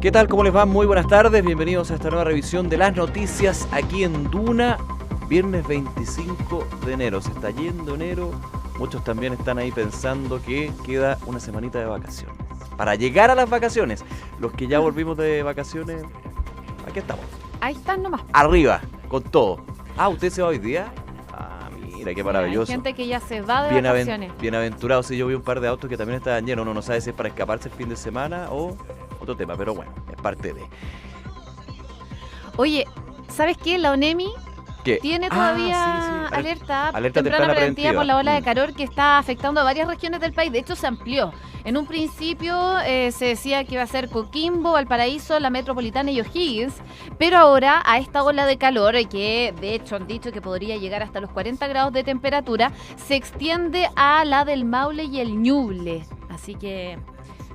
¿Qué tal? ¿Cómo les va? Muy buenas tardes. Bienvenidos a esta nueva revisión de las noticias aquí en Duna. Viernes 25 de enero. Se está yendo enero. Muchos también están ahí pensando que queda una semanita de vacaciones. Para llegar a las vacaciones. Los que ya volvimos de vacaciones, aquí estamos. Ahí están nomás. Arriba, con todo. Ah, ¿usted se va hoy día? Ah, mira, qué maravilloso. Hay gente que ya se va de vacaciones. Bienaventurado. Sí, yo vi un par de autos que también estaban llenos. Uno no sabe si es para escaparse el fin de semana o otro tema, pero bueno, es parte de... Oye, ¿sabes qué? La ONEMI tiene todavía sí. alerta temprana preventiva por la ola de calor que está afectando a varias regiones del país. De hecho, se amplió. En un principio se decía que iba a ser Coquimbo, Valparaíso, la Metropolitana y O'Higgins, pero ahora a esta ola de calor, que de hecho han dicho que podría llegar hasta los 40 grados de temperatura, se extiende a la del Maule y el Ñuble. Así que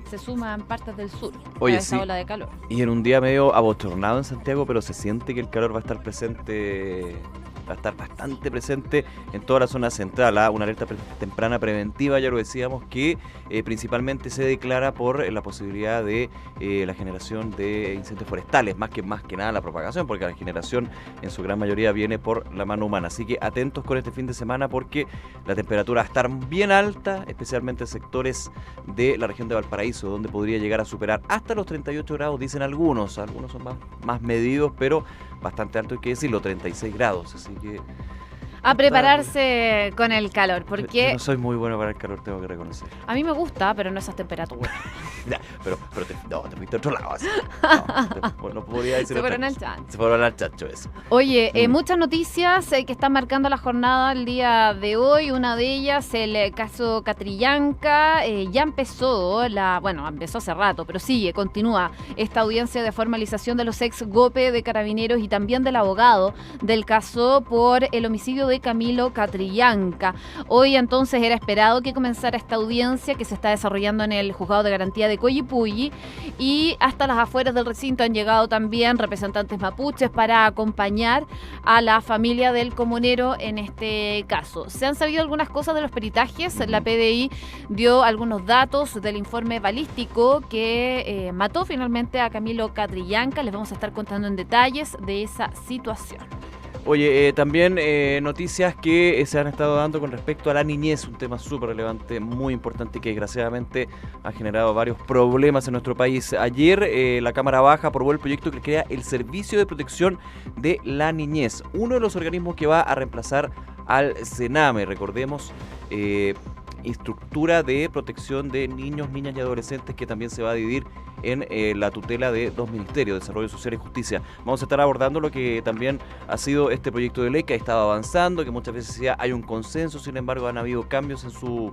se suman partes del sur a esta ola de calor. Y en un día medio abochornado en Santiago, pero se siente que el calor va a estar presente, va a estar bastante presente en toda la zona central. Una alerta temprana preventiva, ya lo decíamos, que principalmente se declara por la posibilidad de la generación de incendios forestales, más que nada la propagación, porque la generación en su gran mayoría viene por la mano humana. Así que atentos con este fin de semana porque la temperatura va a estar bien alta, especialmente en sectores de la región de Valparaíso, donde podría llegar a superar hasta los 38 grados, dicen algunos son más medidos, pero bastante alto, hay que decirlo, 36 grados, así que... A prepararse con el calor, porque... Yo no soy muy bueno para el calor, tengo que reconocer. A mí me gusta, pero no esas temperaturas. pero te fuiste a otro lado, así. No podría decir... Se fueron al chancho. Se fueron al chancho, eso. Oye, muchas noticias que están marcando la jornada el día de hoy. Una de ellas, el caso Catrillanca. Ya empezó, empezó hace rato, pero continúa esta audiencia de formalización de los ex GOPE de Carabineros y también del abogado del caso por el homicidio de Camilo Catrillanca. Hoy entonces era esperado que comenzara esta audiencia que se está desarrollando en el Juzgado de Garantía de Coyipulli, y hasta las afueras del recinto han llegado también representantes mapuches para acompañar a la familia del comunero en este caso. Se han sabido algunas cosas de los peritajes. La PDI dio algunos datos del informe balístico que mató finalmente a Camilo Catrillanca. Les vamos a estar contando en detalles de esa situación. Oye, también noticias que se han estado dando con respecto a la niñez, un tema súper relevante, muy importante, que desgraciadamente ha generado varios problemas en nuestro país. Ayer la Cámara Baja aprobó el proyecto que crea el Servicio de Protección de la Niñez, uno de los organismos que va a reemplazar al CENAME, recordemos, estructura de protección de niños, niñas y adolescentes, que también se va a dividir en la tutela de dos ministerios, Desarrollo Social y Justicia. Vamos a estar abordando lo que también ha sido este proyecto de ley, que ha estado avanzando, que muchas veces ya hay un consenso, sin embargo han habido cambios en su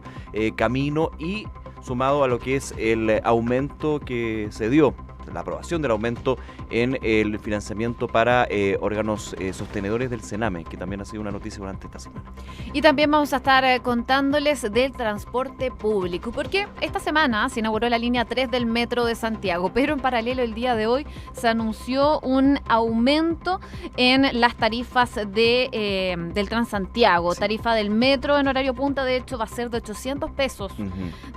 camino, y sumado a lo que es el aumento que se dio, la aprobación del aumento en el financiamiento para órganos sostenedores del CENAME, que también ha sido una noticia durante esta semana. Y también vamos a estar contándoles del transporte público, porque esta semana se inauguró la línea 3 del Metro de Santiago, pero en paralelo el día de hoy se anunció un aumento en las tarifas del Transantiago. Sí. Tarifa del metro en horario punta, de hecho, va a ser de 800 pesos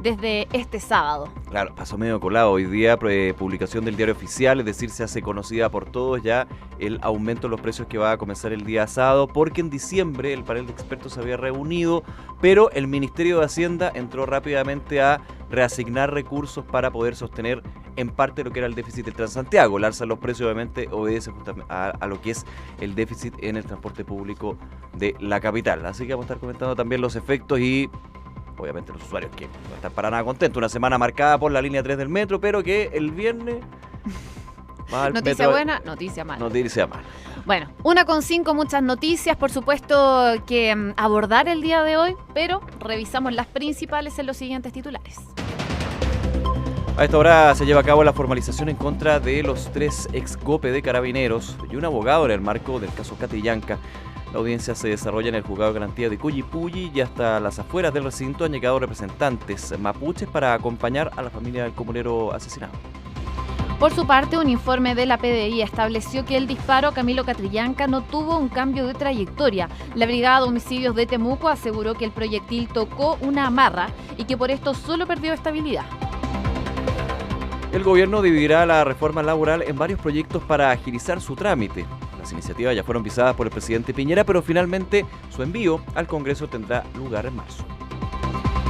desde este sábado. Claro, pasó medio colado. Hoy día publicación del Diario Oficial, es decir, se hace conocida por todos ya el aumento de los precios que va a comenzar el día sábado, porque en diciembre el panel de expertos se había reunido, pero el Ministerio de Hacienda entró rápidamente a reasignar recursos para poder sostener en parte lo que era el déficit del Transantiago. El alza de los precios obviamente obedece justamente a lo que es el déficit en el transporte público de la capital. Así que vamos a estar comentando también los efectos y obviamente los usuarios que no están para nada contentos. Una semana marcada por la línea 3 del metro, pero que el viernes va al noticia metro, buena, noticia mala. Noticia mala. Bueno, 1:05, muchas noticias, por supuesto, que abordar el día de hoy, pero revisamos las principales en los siguientes titulares. A esta hora se lleva a cabo la formalización en contra de los 3 ex GOPE de Carabineros y un abogado en el marco del caso Catrillanca. La audiencia se desarrolla en el Juzgado de Garantía de Coyipulli, y hasta las afueras del recinto han llegado representantes mapuches para acompañar a la familia del comunero asesinado. Por su parte, un informe de la PDI estableció que el disparo a Camilo Catrillanca no tuvo un cambio de trayectoria. La Brigada de Homicidios de Temuco aseguró que el proyectil tocó una amarra y que por esto solo perdió estabilidad. El gobierno dividirá la reforma laboral en varios proyectos para agilizar su trámite. Las iniciativas ya fueron visadas por el presidente Piñera, pero finalmente su envío al Congreso tendrá lugar en marzo.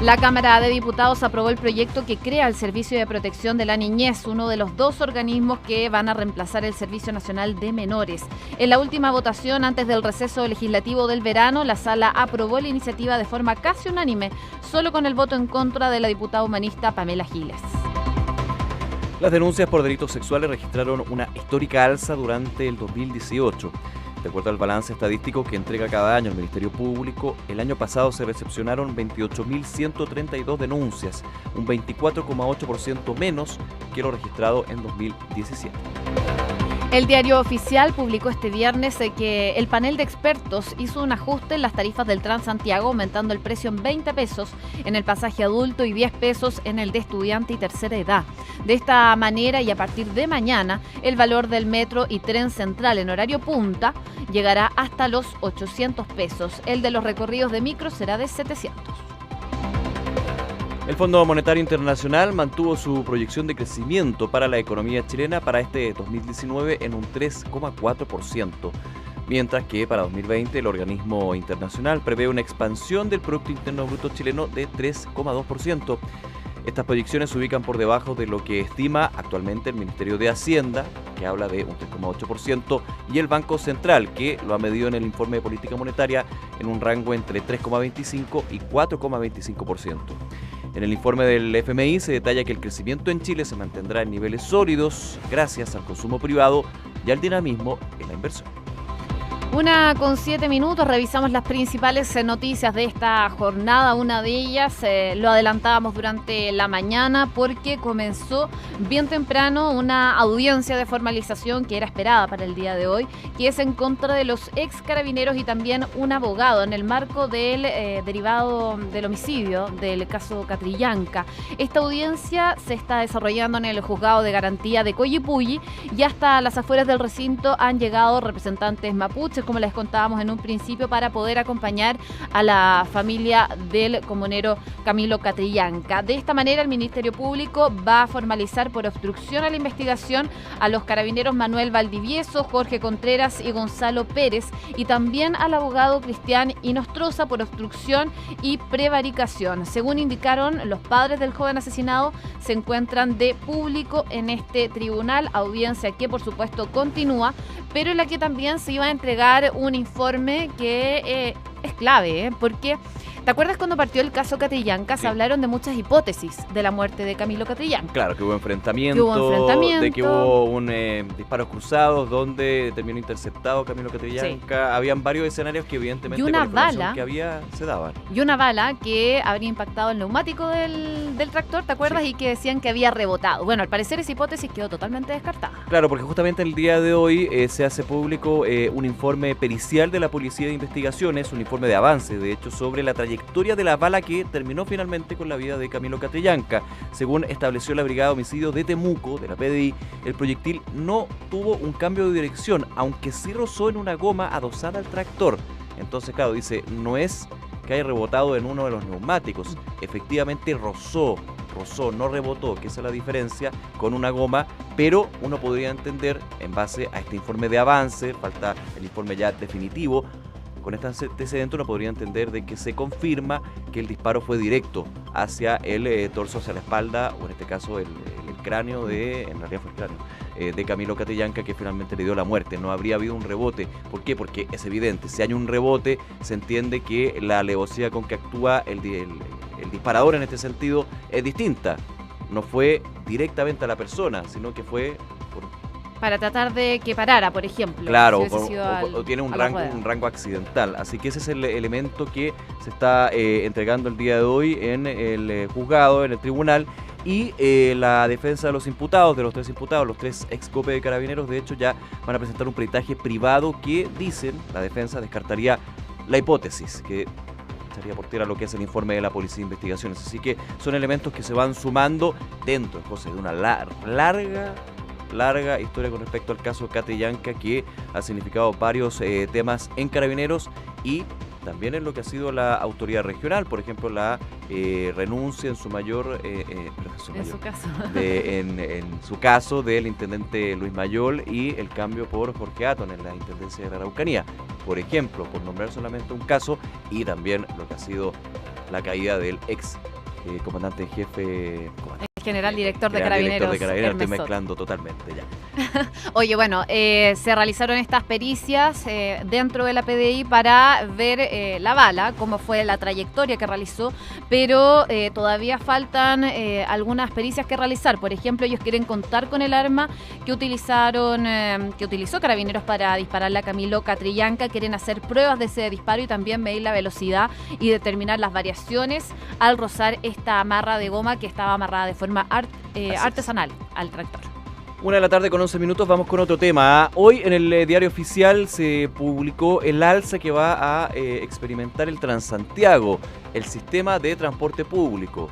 La Cámara de Diputados aprobó el proyecto que crea el Servicio de Protección de la Niñez, uno de los 2 organismos que van a reemplazar el Servicio Nacional de Menores. En la última votación, antes del receso legislativo del verano, la Sala aprobó la iniciativa de forma casi unánime, solo con el voto en contra de la diputada humanista Pamela Giles. Las denuncias por delitos sexuales registraron una histórica alza durante el 2018. De acuerdo al balance estadístico que entrega cada año el Ministerio Público, el año pasado se recepcionaron 28.132 denuncias, un 24,8% menos que lo registrado en 2017. El Diario Oficial publicó este viernes que el panel de expertos hizo un ajuste en las tarifas del Transantiago, aumentando el precio en 20 pesos en el pasaje adulto y 10 pesos en el de estudiante y tercera edad. De esta manera y a partir de mañana, el valor del metro y tren central en horario punta llegará hasta los 800 pesos. El de los recorridos de micro será de 700. El Fondo Monetario Internacional mantuvo su proyección de crecimiento para la economía chilena para este 2019 en un 3,4%, mientras que para 2020 el organismo internacional prevé una expansión del Producto Interno Bruto chileno de 3,2%. Estas proyecciones se ubican por debajo de lo que estima actualmente el Ministerio de Hacienda, que habla de un 3,8%, y el Banco Central, que lo ha medido en el informe de política monetaria en un rango entre 3,25 y 4,25%. En el informe del FMI se detalla que el crecimiento en Chile se mantendrá en niveles sólidos gracias al consumo privado y al dinamismo en la inversión. 1:07, revisamos las principales noticias de esta jornada. Una de ellas lo adelantábamos durante la mañana porque comenzó bien temprano una audiencia de formalización que era esperada para el día de hoy, que es en contra de los ex carabineros y también un abogado en el marco del derivado del homicidio del caso Catrillanca. Esta audiencia se está desarrollando en el juzgado de garantía de Coyipulli y hasta las afueras del recinto han llegado representantes mapuches, como les contábamos en un principio, para poder acompañar a la familia del comunero Camilo Catrillanca. De esta manera, el Ministerio Público va a formalizar por obstrucción a la investigación a los carabineros Manuel Valdivieso, Jorge Contreras y Gonzalo Pérez, y también al abogado Cristian Inostroza por obstrucción y prevaricación. Según indicaron los padres del joven asesinado, se encuentran de público en este tribunal, audiencia que por supuesto continúa, pero en la que también se iba a entregar un informe que es clave, porque ¿te acuerdas cuando partió el caso Catrillanca? Se hablaron de muchas hipótesis de la muerte de Camilo Catrillanca. Claro, que hubo enfrentamiento, de que hubo un disparos cruzados donde terminó interceptado Camilo Catrillanca. Sí. Habían varios escenarios que evidentemente y una bala que había se daban. Y una bala que habría impactado el neumático del tractor, ¿te acuerdas? Sí. Y que decían que había rebotado. Bueno, al parecer esa hipótesis quedó totalmente descartada. Claro, porque justamente el día de hoy se hace público un informe pericial de la Policía de Investigaciones, un informe de avance, de hecho, sobre la trayectoria de la bala que terminó finalmente con la vida de Camilo Catrillanca. Según estableció la Brigada de Homicidio de Temuco, de la PDI, el proyectil no tuvo un cambio de dirección, aunque sí rozó en una goma adosada al tractor. Entonces, claro, dice, no es que haya rebotado en uno de los neumáticos, efectivamente rozó, no rebotó, que esa es la diferencia con una goma, pero uno podría entender, en base a este informe de avance, falta el informe ya definitivo, con este antecedente uno podría entender de que se confirma que el disparo fue directo hacia el torso, hacia la espalda, o en este caso el cráneo en realidad fue el cráneo, de Camilo Catrillanca, que finalmente le dio la muerte. No habría habido un rebote. ¿Por qué? Porque es evidente, si hay un rebote, se entiende que la alevosía con que actúa el disparador en este sentido es distinta. No fue directamente a la persona, sino que fue para tratar de que parara, por ejemplo. Claro, si o tiene un rango accidental. Así que ese es el elemento que se está entregando el día de hoy en el juzgado, en el tribunal. Y la defensa de los imputados, de los 3 imputados, los 3 ex COPE de Carabineros, de hecho ya van a presentar un peritaje privado que, dicen, la defensa descartaría la hipótesis, que estaría por tierra lo que es el informe de la Policía de Investigaciones. Así que son elementos que se van sumando dentro, José, de una larga historia con respecto al caso Catrillanca, que ha significado varios temas en Carabineros y también en lo que ha sido la autoridad regional, por ejemplo, la renuncia en su mayor, En su caso. en su caso del intendente Luis Mayol y el cambio por Jorge Atton en la intendencia de la Araucanía, por ejemplo, por nombrar solamente un caso, y también lo que ha sido la caída del ex comandante en jefe, General director de Carabineros. Carabineros, Estoy mezclando totalmente ya. Oye, bueno, se realizaron estas pericias dentro de la PDI para ver la bala, cómo fue la trayectoria que realizó, pero todavía faltan algunas pericias que realizar. Por ejemplo, ellos quieren contar con el arma que utilizó Carabineros para dispararle a Camilo Catrillanca. Quieren hacer pruebas de ese disparo y también medir la velocidad y determinar las variaciones al rozar esta amarra de goma que estaba amarrada de forma artesanal al tractor. 1:11 p.m, vamos con otro tema. Hoy en el diario oficial se publicó el alza que va a experimentar el Transantiago, el sistema de transporte público.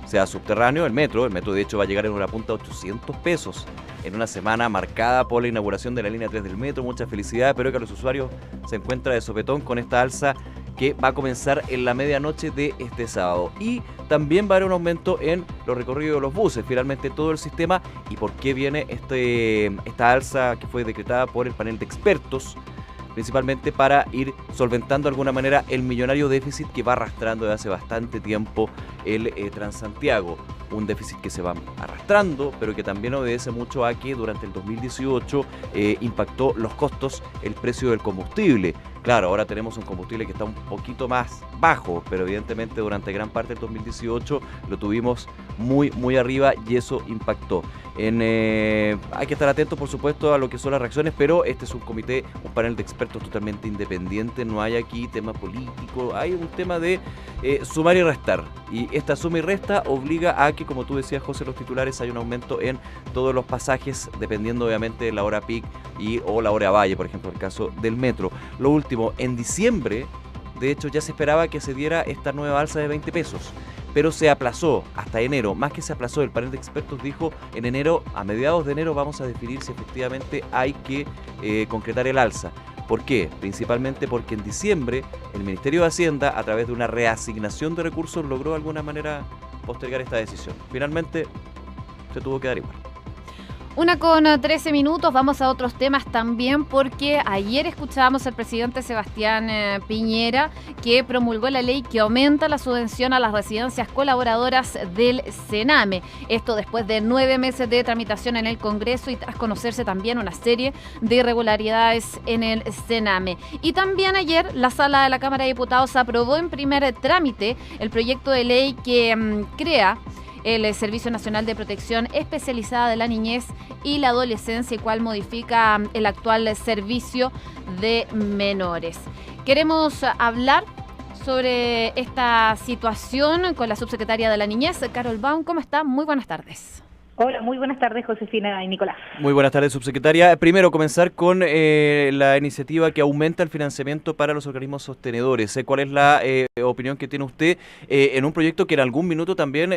O sea, subterráneo, el metro de hecho va a llegar en una punta a 800 pesos en una semana marcada por la inauguración de la línea 3 del metro. Mucha felicidad, pero que los usuarios se encuentran de sopetón con esta alza que va a comenzar en la medianoche de este sábado. Y también va a haber un aumento en los recorridos de los buses, finalmente todo el sistema. ¿Y por qué viene esta alza que fue decretada por el panel de expertos? Principalmente para ir solventando de alguna manera el millonario déficit que va arrastrando desde hace bastante tiempo el Transantiago. Un déficit que se va arrastrando, pero que también obedece mucho a que durante el 2018 impactó los costos, el precio del combustible. Claro, ahora tenemos un combustible que está un poquito más bajo, pero evidentemente durante gran parte del 2018 lo tuvimos muy arriba y eso impactó. Hay que estar atentos, por supuesto, a lo que son las reacciones, pero este es un comité, un panel de expertos totalmente independiente, no hay aquí tema político, hay un tema de sumar y restar. Y esta suma y resta obliga a que, como tú decías, José, los titulares, hay un aumento en todos los pasajes, dependiendo obviamente de la hora peak o la hora valle, por ejemplo, el caso del metro. Lo último, en diciembre, de hecho, ya se esperaba que se diera esta nueva alza de 20 pesos. Pero se aplazó hasta enero, más que se aplazó, el panel de expertos dijo en enero, a mediados de enero vamos a definir si efectivamente hay que concretar el alza. ¿Por qué? Principalmente porque en diciembre el Ministerio de Hacienda, a través de una reasignación de recursos, logró de alguna manera postergar esta decisión. Finalmente se tuvo que dar igual. 1:13 p.m, vamos a otros temas también, porque ayer escuchábamos al presidente Sebastián Piñera, que promulgó la ley que aumenta la subvención a las residencias colaboradoras del Sename. Esto después de 9 meses de tramitación en el Congreso y tras conocerse también una serie de irregularidades en el Sename. Y también ayer la sala de la Cámara de Diputados aprobó en primer trámite el proyecto de ley que crea el Servicio Nacional de Protección Especializada de la Niñez y la Adolescencia, el cual modifica el actual servicio de menores. Queremos hablar sobre esta situación con la subsecretaria de la Niñez, Carol Baum. ¿Cómo está? Muy buenas tardes. Hola, muy buenas tardes, Josefina y Nicolás. Muy buenas tardes, subsecretaria. Primero, comenzar con la iniciativa que aumenta el financiamiento para los organismos sostenedores. ¿Cuál es la opinión que tiene usted en un proyecto que en algún minuto también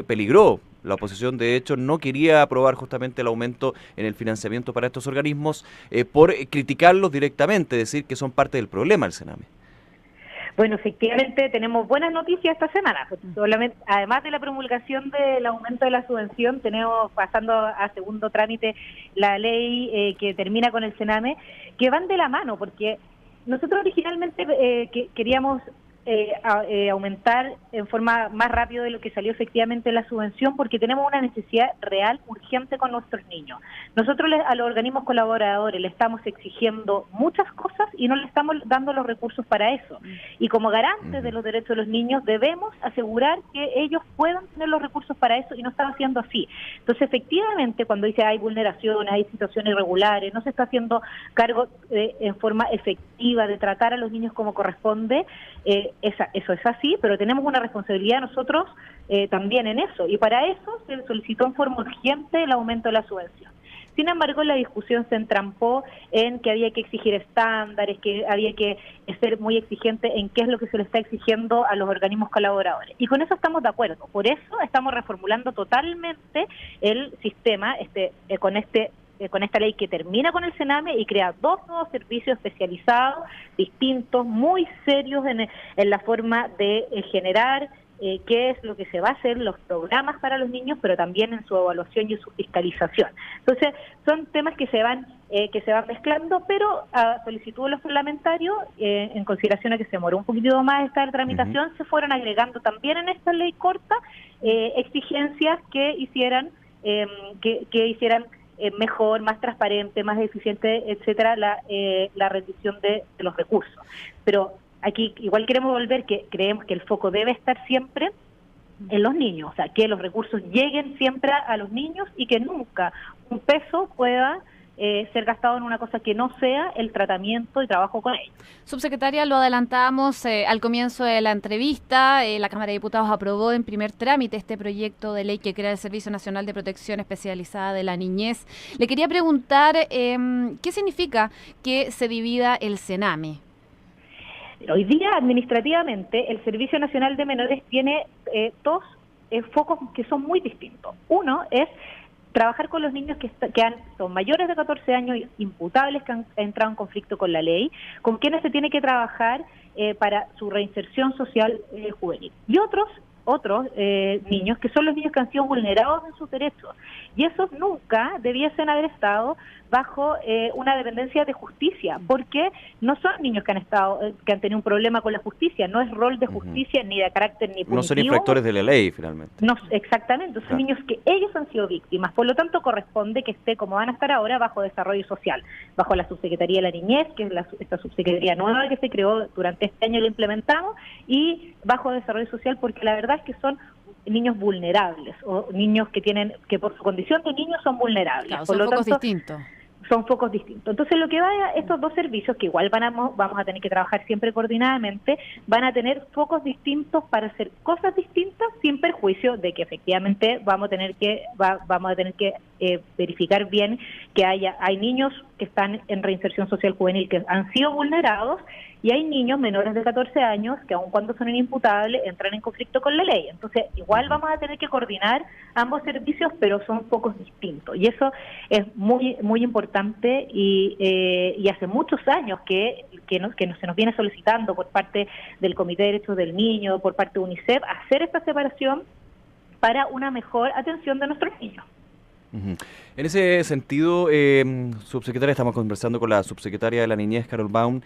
peligró? La oposición, de hecho, no quería aprobar justamente el aumento en el financiamiento para estos organismos por criticarlos directamente, decir que son parte del problema del Sename. Bueno, efectivamente tenemos buenas noticias esta semana. Solamente, además de la promulgación del aumento de la subvención, tenemos pasando a segundo trámite la ley que termina con el Sename, que van de la mano, porque nosotros originalmente queríamos aumentar en forma más rápido de lo que salió efectivamente la subvención, porque tenemos una necesidad real, urgente con nuestros niños. Nosotros a los organismos colaboradores le estamos exigiendo muchas cosas y no le estamos dando los recursos para eso. Y como garantes de los derechos de los niños debemos asegurar que ellos puedan tener los recursos para eso, y no están haciendo así. Entonces, efectivamente, cuando dice hay vulneraciones, hay situaciones irregulares, no se está haciendo cargo en forma efectiva de tratar a los niños como corresponde, eso es así, pero tenemos una responsabilidad nosotros también en eso, y para eso se solicitó en forma urgente el aumento de la subvención. Sin embargo, la discusión se entrampó en que había que exigir estándares, que había que ser muy exigente en qué es lo que se le está exigiendo a los organismos colaboradores. Y con eso estamos de acuerdo. Por eso estamos reformulando totalmente el sistema con este con esta ley que termina con el Sename y crea 2 nuevos servicios especializados, distintos, muy serios en la forma de generar qué es lo que se va a hacer, los programas para los niños, pero también en su evaluación y en su fiscalización. Entonces, son temas que se van mezclando, pero a solicitud de los parlamentarios, en consideración a que se demoró un poquito más esta tramitación, se fueron agregando también en esta ley corta exigencias que hicieran mejor, más transparente, más eficiente, etcétera, la rendición de los recursos. Pero aquí igual queremos volver que creemos que el foco debe estar siempre en los niños, o sea, que los recursos lleguen siempre a los niños y que nunca un peso pueda ser gastado en una cosa que no sea el tratamiento y trabajo con ellos. Subsecretaria, lo adelantamos al comienzo de la entrevista. La Cámara de Diputados aprobó en primer trámite este proyecto de ley que crea el Servicio Nacional de Protección Especializada de la Niñez. Le quería preguntar qué significa que se divida el Sename. Hoy día, administrativamente, el Servicio Nacional de Menores tiene 2 focos que son muy distintos. Uno es trabajar con los niños que son mayores de 14 años, imputables, que han entrado en conflicto con la ley, con quienes se tiene que trabajar para su reinserción social juvenil. Y otros niños, que son los niños que han sido vulnerados en sus derechos. Y esos nunca debiesen haber estado bajo una dependencia de justicia, porque no son niños que han tenido un problema con la justicia, no es rol de justicia ni de carácter ni punitivo. No son infractores de la ley, finalmente. No, exactamente, son niños que ellos han sido víctimas, por lo tanto corresponde que esté, como van a estar ahora, bajo desarrollo social, bajo la Subsecretaría de la Niñez, que es esta subsecretaría nueva que se creó durante este año y lo implementamos, y bajo desarrollo social, porque la verdad es que son niños vulnerables o niños que por su condición de niños son vulnerables. Claro, por son lo focos tanto, distintos. Son focos distintos. Entonces, lo que va a estos 2 servicios, que igual vamos a tener que trabajar siempre coordinadamente, van a tener focos distintos para hacer cosas distintas, sin perjuicio de que efectivamente vamos a tener que verificar bien que hay niños que están en reinserción social juvenil que han sido vulnerados, y hay niños menores de 14 años que aun cuando son inimputables entran en conflicto con la ley. Entonces, igual vamos a tener que coordinar ambos servicios, pero son focos distintos. Y eso es muy muy importante y hace muchos años que se nos viene solicitando por parte del Comité de Derechos del Niño, por parte de UNICEF, hacer esta separación para una mejor atención de nuestros niños. En ese sentido, subsecretaria, estamos conversando con la subsecretaria de la Niñez, Carol Baum.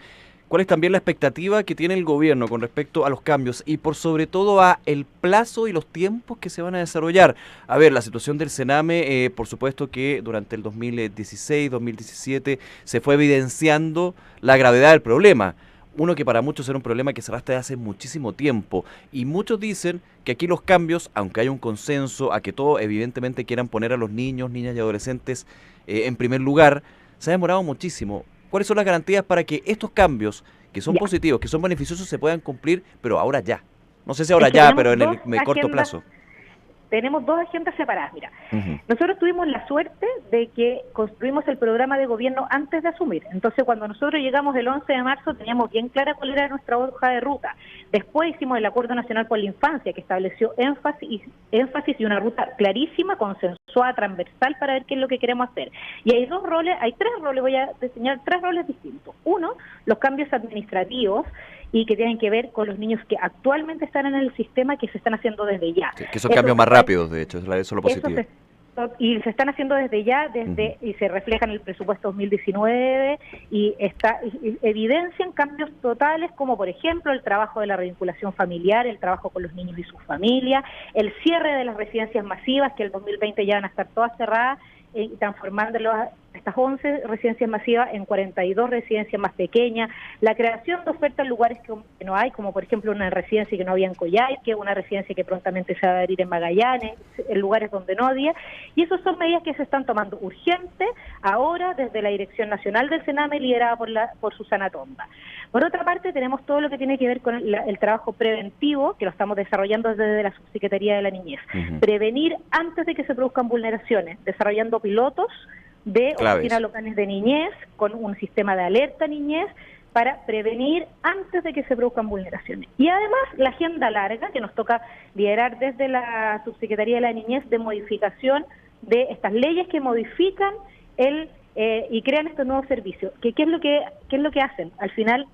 ¿Cuál es también la expectativa que tiene el gobierno con respecto a los cambios y por sobre todo a el plazo y los tiempos que se van a desarrollar? A ver, la situación del Sename, por supuesto que durante el 2016, 2017 se fue evidenciando la gravedad del problema. Uno que para muchos era un problema que se arrastra hace muchísimo tiempo, y muchos dicen que aquí los cambios, aunque hay un consenso a que todos evidentemente quieran poner a los niños, niñas y adolescentes en primer lugar, se ha demorado muchísimo. ¿Cuáles son las garantías para que estos cambios, que son positivos, que son beneficiosos, se puedan cumplir, pero ahora ya? No sé si ahora ya, pero en el corto plazo. Tenemos 2 agendas separadas, mira. Nosotros tuvimos la suerte de que construimos el programa de gobierno antes de asumir. Entonces, cuando nosotros llegamos el 11 de marzo, teníamos bien clara cuál era nuestra hoja de ruta. Después hicimos el Acuerdo Nacional por la Infancia, que estableció énfasis y una ruta clarísima, consensuada, transversal, para ver qué es lo que queremos hacer. Y hay 3 roles, voy a diseñar 3 roles distintos. Uno, los cambios administrativos, y que tienen que ver con los niños que actualmente están en el sistema, que se están haciendo desde ya. Que son cambios más rápidos, de hecho, eso es lo positivo. Y se están haciendo desde ya, y se refleja en el presupuesto 2019, y evidencian cambios totales, como por ejemplo el trabajo de la revinculación familiar, el trabajo con los niños y sus familias, el cierre de las residencias masivas, que el 2020 ya van a estar todas cerradas, transformándolos estas 11 residencias masivas en 42 residencias más pequeñas, la creación de ofertas en lugares que no hay, como por ejemplo una residencia que no había en Coyhaique, una residencia que prontamente se va a abrir en Magallanes, en lugares donde no había, y esas son medidas que se están tomando urgentes ahora desde la Dirección Nacional del Sename, liderada por Susana Tomba. Por otra parte, tenemos todo lo que tiene que ver con el trabajo preventivo, que lo estamos desarrollando desde la Subsecretaría de la Niñez. Prevenir antes de que se produzcan vulneraciones, desarrollando pilotos de oficinas locales de niñez, con un sistema de alerta niñez, para prevenir antes de que se produzcan vulneraciones. Y además, la agenda larga, que nos toca liderar desde la Subsecretaría de la Niñez, de modificación de estas leyes que modifican y crean estos nuevos servicios. ¿Qué es lo que hacen? Al final,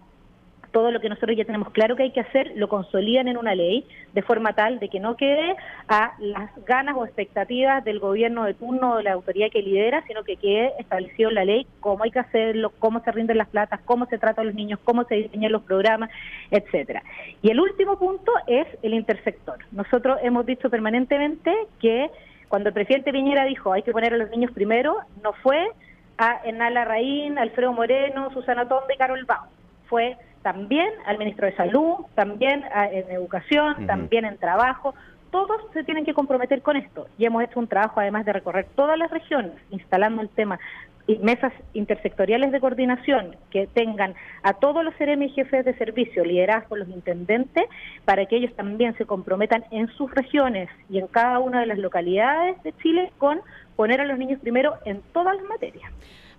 todo lo que nosotros ya tenemos claro que hay que hacer, lo consolidan en una ley, de forma tal de que no quede a las ganas o expectativas del gobierno de turno o de la autoridad que lidera, sino que quede establecido en la ley cómo hay que hacerlo, cómo se rinden las platas, cómo se trata a los niños, cómo se diseñan los programas, etcétera. Y el último punto es el intersector. Nosotros hemos dicho permanentemente que cuando el presidente Piñera dijo hay que poner a los niños primero, no fue a Hernán Larraín, Alfredo Moreno, Susana Tonda y Carol Baum. Fue también al ministro de Salud, también en Educación, también en Trabajo. Todos se tienen que comprometer con esto. Y hemos hecho un trabajo, además de recorrer todas las regiones, instalando el tema y mesas intersectoriales de coordinación que tengan a todos los CEREMI y jefes de servicio liderados por los intendentes, para que ellos también se comprometan en sus regiones y en cada una de las localidades de Chile con poner a los niños primero en todas las materias.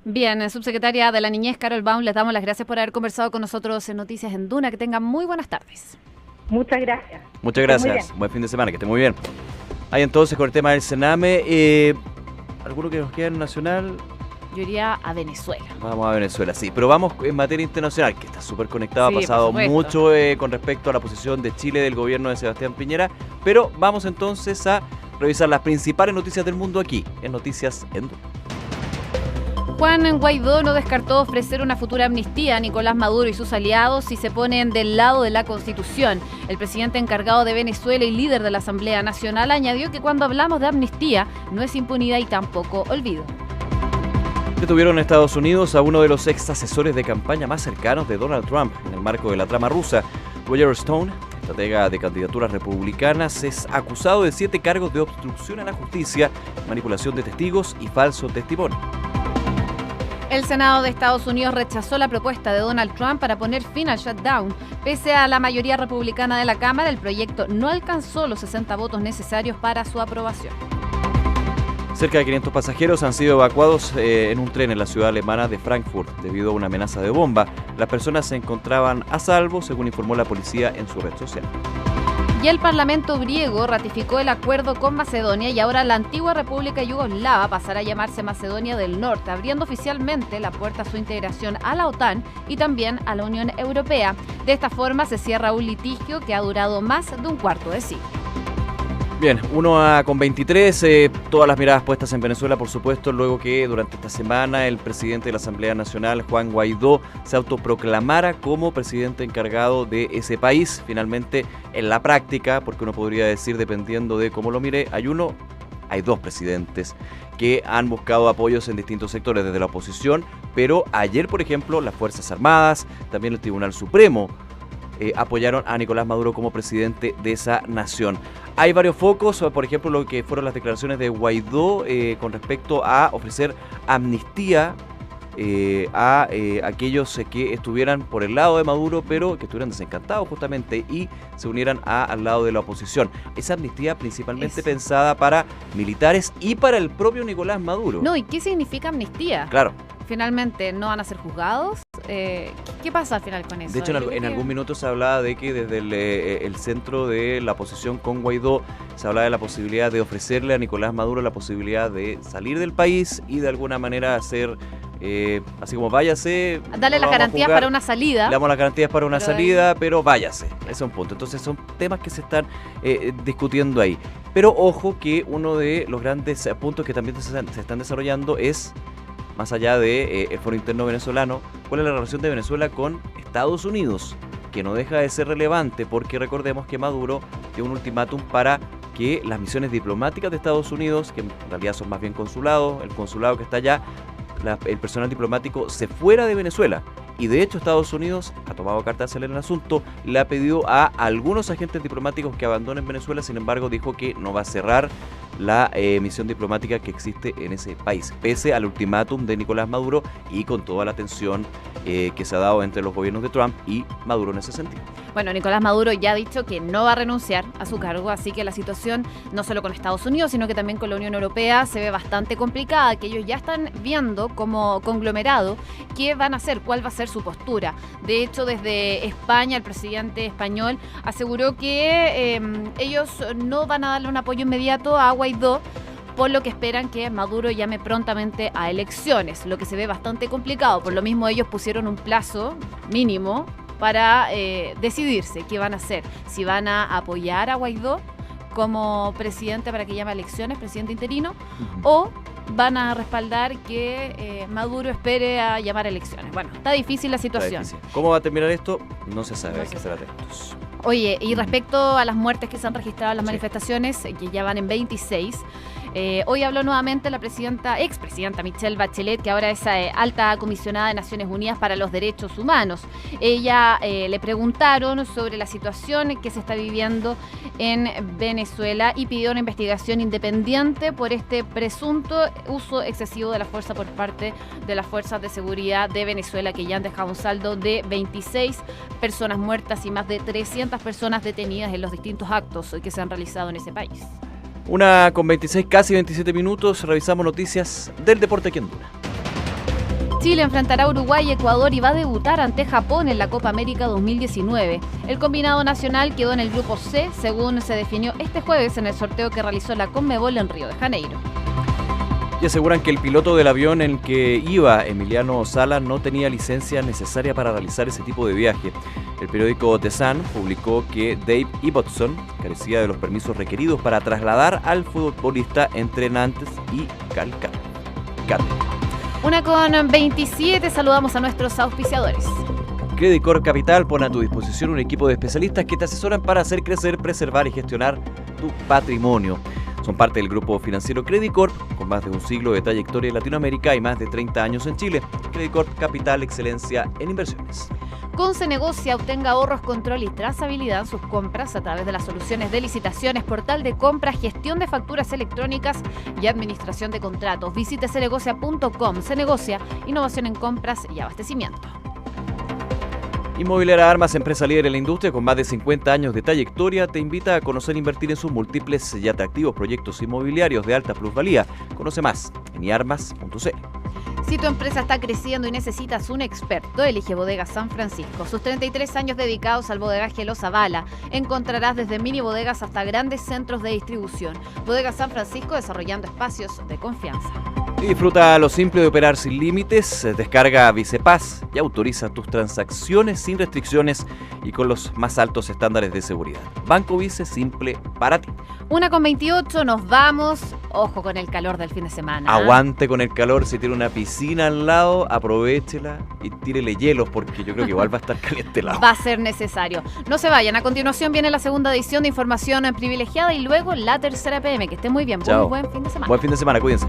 Bien, subsecretaria de la Niñez, Carol Baum, les damos las gracias por haber conversado con nosotros en Noticias en Duna. Que tengan muy buenas tardes. Muchas gracias. Muchas gracias. Buen fin de semana, que esté muy bien. Ahí entonces con el tema del Sename, ¿alguno que nos queda en nacional? Yo iría a Venezuela. Vamos a Venezuela, sí. Pero vamos en materia internacional, que está súper conectado. Sí, ha pasado mucho con respecto a la posición de Chile del gobierno de Sebastián Piñera. Pero vamos entonces a revisar las principales noticias del mundo aquí, en Noticias en Duna. Juan Guaidó no descartó ofrecer una futura amnistía a Nicolás Maduro y sus aliados si se ponen del lado de la Constitución. El presidente encargado de Venezuela y líder de la Asamblea Nacional añadió que cuando hablamos de amnistía no es impunidad y tampoco olvido. Detuvieron en Estados Unidos a uno de los ex asesores de campaña más cercanos de Donald Trump en el marco de la trama rusa. Roger Stone, estratega de candidaturas republicanas, es acusado de 7 cargos de obstrucción a la justicia, manipulación de testigos y falso testimonio. El Senado de Estados Unidos rechazó la propuesta de Donald Trump para poner fin al shutdown. Pese a la mayoría republicana de la Cámara, el proyecto no alcanzó los 60 votos necesarios para su aprobación. Cerca de 500 pasajeros han sido evacuados en un tren en la ciudad alemana de Frankfurt debido a una amenaza de bomba. Las personas se encontraban a salvo, según informó la policía en su red social. Y el Parlamento griego ratificó el acuerdo con Macedonia y ahora la antigua República Yugoslava pasará a llamarse Macedonia del Norte, abriendo oficialmente la puerta a su integración a la OTAN y también a la Unión Europea. De esta forma se cierra un litigio que ha durado más de un cuarto de siglo. Bien, 1:23, todas las miradas puestas en Venezuela, por supuesto, luego que durante esta semana el presidente de la Asamblea Nacional, Juan Guaidó, se autoproclamara como presidente encargado de ese país. Finalmente, en la práctica, porque uno podría decir, dependiendo de cómo lo mire, hay 2 presidentes que han buscado apoyos en distintos sectores desde la oposición, pero ayer, por ejemplo, las Fuerzas Armadas, también el Tribunal Supremo, apoyaron a Nicolás Maduro como presidente de esa nación. Hay varios focos, por ejemplo, lo que fueron las declaraciones de Guaidó con respecto a ofrecer amnistía a aquellos que estuvieran por el lado de Maduro, pero que estuvieran desencantados justamente y se unieran al lado de la oposición. Esa amnistía principalmente pensada para militares y para el propio Nicolás Maduro. No, ¿y qué significa amnistía? Claro. Finalmente, ¿no van a ser juzgados? ¿Qué pasa al final con eso? De hecho, en algún minuto se hablaba de que desde el centro de la oposición con Guaidó se hablaba de la posibilidad de ofrecerle a Nicolás Maduro la posibilidad de salir del país y de alguna manera hacer, así como váyase. Darle las garantías para una salida. Le damos las garantías para una salida, pero váyase. Ese es un punto. Entonces son temas que se están discutiendo ahí. Pero ojo que uno de los grandes puntos que también se están desarrollando es, más allá del foro interno venezolano, cuál es la relación de Venezuela con Estados Unidos, que no deja de ser relevante porque recordemos que Maduro dio un ultimátum para que las misiones diplomáticas de Estados Unidos, que en realidad son más bien consulados, el consulado que está allá, el personal diplomático se fuera de Venezuela. Y de hecho Estados Unidos ha tomado cartas en el asunto, le ha pedido a algunos agentes diplomáticos que abandonen Venezuela, sin embargo dijo que no va a cerrar la misión diplomática que existe en ese país, pese al ultimátum de Nicolás Maduro y con toda la tensión que se ha dado entre los gobiernos de Trump y Maduro en ese sentido. Bueno, Nicolás Maduro ya ha dicho que no va a renunciar a su cargo, así que la situación, no solo con Estados Unidos, sino que también con la Unión Europea, se ve bastante complicada, que ellos ya están viendo como conglomerado qué van a hacer, cuál va a ser su postura. De hecho, desde España, el presidente español aseguró que ellos no van a darle un apoyo inmediato a Guaidó, por lo que esperan que Maduro llame prontamente a elecciones, lo que se ve bastante complicado. Por lo mismo ellos pusieron un plazo mínimo para decidirse qué van a hacer, si van a apoyar a Guaidó como presidente para que llame a elecciones, presidente interino, o van a respaldar que Maduro espere a llamar a elecciones. Bueno, está difícil la situación. ¿Cómo va a terminar esto? No se sabe, hay que estar atentos. Oye, y respecto a las muertes que se han registrado en las manifestaciones, que ya van en 26, hoy habló nuevamente la expresidenta Michelle Bachelet, que ahora es alta comisionada de Naciones Unidas para los Derechos Humanos. Ella le preguntaron sobre la situación que se está viviendo en Venezuela y pidió una investigación independiente por este presunto uso excesivo de la fuerza por parte de las fuerzas de seguridad de Venezuela, que ya han dejado un saldo de 26 personas muertas y más de 300 personas detenidas en los distintos actos que se han realizado en ese país. 1:26, casi 27 minutos. Revisamos noticias del deporte aquí en Duna. Chile enfrentará a Uruguay y Ecuador y va a debutar ante Japón en la Copa América 2019. El combinado nacional quedó en el grupo C, según se definió este jueves en el sorteo que realizó la Conmebol en Río de Janeiro. Y aseguran que el piloto del avión en el que iba, Emiliano Sala, no tenía licencia necesaria para realizar ese tipo de viaje. El periódico The Sun publicó que Dave Ibbotson carecía de los permisos requeridos para trasladar al futbolista entre Nantes y Calcata. 1:27, saludamos a nuestros auspiciadores. Credit Corp Capital pone a tu disposición un equipo de especialistas que te asesoran para hacer crecer, preservar y gestionar tu patrimonio. Son parte del grupo financiero Credit Corp, con más de un siglo de trayectoria en Latinoamérica y más de 30 años en Chile. Credit Corp Capital, excelencia en inversiones. Con Cenegocia obtenga ahorros, control y trazabilidad en sus compras a través de las soluciones de licitaciones, portal de compras, gestión de facturas electrónicas y administración de contratos. Visite cenegocia.com. Cenegocia, innovación en compras y abastecimiento. Inmobiliaria Armas, empresa líder en la industria con más de 50 años de trayectoria, te invita a conocer e invertir en sus múltiples y atractivos proyectos inmobiliarios de alta plusvalía. Conoce más en iarmas.cl. Si tu empresa está creciendo y necesitas un experto, elige Bodegas San Francisco. Sus 33 años dedicados al bodegaje los avala. Encontrarás desde mini bodegas hasta grandes centros de distribución. Bodegas San Francisco, desarrollando espacios de confianza. Y disfruta lo simple de operar sin límites. Descarga Vicepaz y autoriza tus transacciones sin restricciones y con los más altos estándares de seguridad. Banco Vice, simple para ti. 1:28, nos vamos. Ojo con el calor del fin de semana. Aguante con el calor. Si tiene una piscina al lado, aprovéchela y tírele hielos, porque yo creo que igual va a estar caliente el agua. Va a ser necesario. No se vayan. A continuación viene la segunda edición de Información Privilegiada y luego la tercera PM. Que esté muy bien. Chao. Muy buen fin de semana. Buen fin de semana, cuídense.